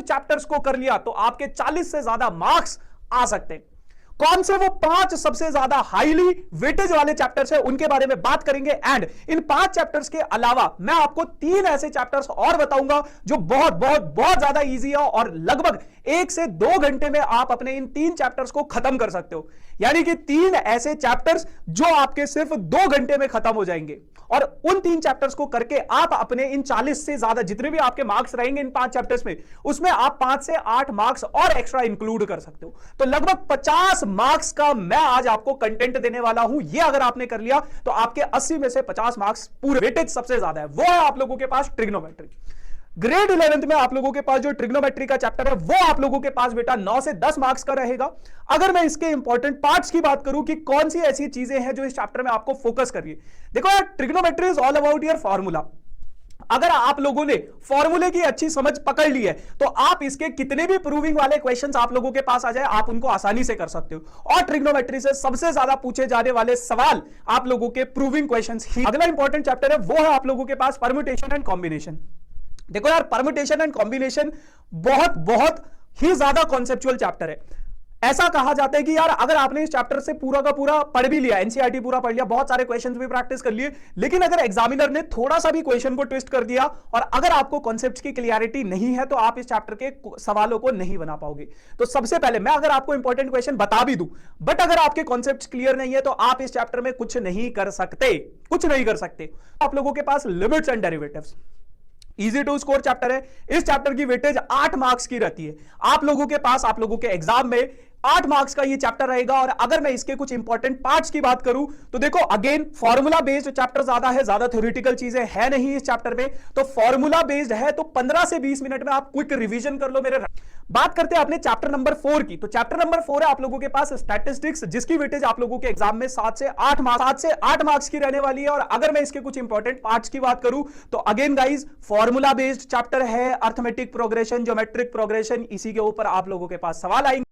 Chapters को कर लिया तो आपके 40 से ज्यादा मार्क्स आ सकते हैं। कौन से वो 5 सबसे ज्यादा हाईली वेटेज वाले चैप्टर्स है उनके बारे में बात करेंगे। एंड इन 5 चैप्टर्स के अलावा मैं आपको 3 ऐसे चैप्टर्स और बताऊंगा जो बहुत बहुत बहुत ज्यादा इजी है और लगभग 1 से 2 घंटे में आप अपने इन 3 चैप्टर्स को खत्म कर सकते हो। यानी कि 3 ऐसे चैप्टर्स जो आपके सिर्फ 2 घंटे में खत्म हो जाएंगे और उन 3 चैप्टर्स को करके आप अपने इन 40 से ज्यादा जितने भी आपके मार्क्स रहेंगे इन 5 चैप्टर्स में, उसमें आप 5 से 8 मार्क्स और एक्स्ट्रा इंक्लूड कर सकते हो। तो लगभग 50 मार्क्स का मैं आज आपको कंटेंट देने वाला हूं। ये अगर आपने कर लिया तो आपके 80 में से 50 मार्क्स पूरे वेटेज सबसे ज्यादा है वो है आप लोगों के पास ट्रिग्नोमेट्री। ग्रेड 11th में आप लोगों के पास जो ट्रिग्नोमेट्री का चैप्टर है वो आप लोगों के पास बेटा 9 से 10 मार्क्स का रहेगा। अगर मैं इसके इंपॉर्टेंट पार्ट्स की बात करूं कि कौन सी ऐसी चीजें हैं जो इस चैप्टर में आपको फोकस कर रही है, देखो यार trigonometry is all about your formula. अगर आप लोगों ने फॉर्मूले की अच्छी समझ पकड़ ली है तो आप इसके कितने भी प्रूविंग वाले क्वेश्चंस आप लोगों के पास आ जाए आप उनको आसानी से कर सकते हो। और ट्रिग्नोमेट्री से सबसे ज्यादा पूछे जाने वाले सवाल आप लोगों के प्रूविंग क्वेश्चंस ही। अगला इंपॉर्टेंट चैप्टर है वो है आप लोगों के पास परम्यूटेशन एंड कॉम्बिनेशन। देखो यार परम्यूटेशन एंड कॉम्बिनेशन बहुत बहुत ही ज्यादा कॉन्सेप्चुअल चैप्टर है। ऐसा कहा जाता है कि यार अगर आपने इस चैप्टर से पूरा का पूरा पढ़ भी लिया, एनसीईआरटी पूरा पढ़ लिया, बहुत सारे क्वेश्चंस भी प्रैक्टिस कर लिए, लेकिन अगर एग्जामिनर ने थोड़ा सा भी क्वेश्चन को ट्विस्ट कर दिया और अगर आपको कॉन्सेप्ट्स की क्लियरिटी नहीं है तो आप इस चैप्टर के सवालों को नहीं बना पाओगे। तो सबसे पहले मैं अगर आपको इंपॉर्टेंट क्वेश्चन बता भी दूं बट अगर आपके कॉन्सेप्ट्स क्लियर नहीं है तो आप इस चैप्टर में कुछ नहीं कर सकते, कुछ नहीं कर सकते। आप लोगों के पास limits and derivatives easy to score chapter है। इस चैप्टर की वेटेज 8 मार्क्स की रहती है। आप लोगों के पास आप लोगों के एग्जाम में 8 मार्क्स का ये चैप्टर रहेगा। और अगर मैं इसके कुछ इंपॉर्टेंट पार्ट्स की बात करूं तो देखो अगेन फॉर्मूला बेस्ड चैप्टर ज्यादा है, ज्यादा थ्योरेटिकल चीजें है नहीं इस चैप्टर में। तो फॉर्मूला बेस्ड है तो 15 से 20 मिनट में आप क्विक रिवीजन कर लो मेरे। बात करते हैं अपने चैप्टर नंबर 4 की। तो चैप्टर नंबर 4 है आप लोगों के पास स्टैटिस्टिक्स, जिसकी वेटेज आप लोगों के एग्जाम में 7 से 8 मार्क्स की रहने वाली है। और अगर मैं इसके कुछ इंपॉर्टेंट पार्ट्स की बात करूं तो again guys formula based chapter है, अर्थमेटिक प्रोग्रेशन, ज्योमेट्रिक प्रोग्रेशन, इसी के ऊपर आप लोगों के पास सवाल आएंगे।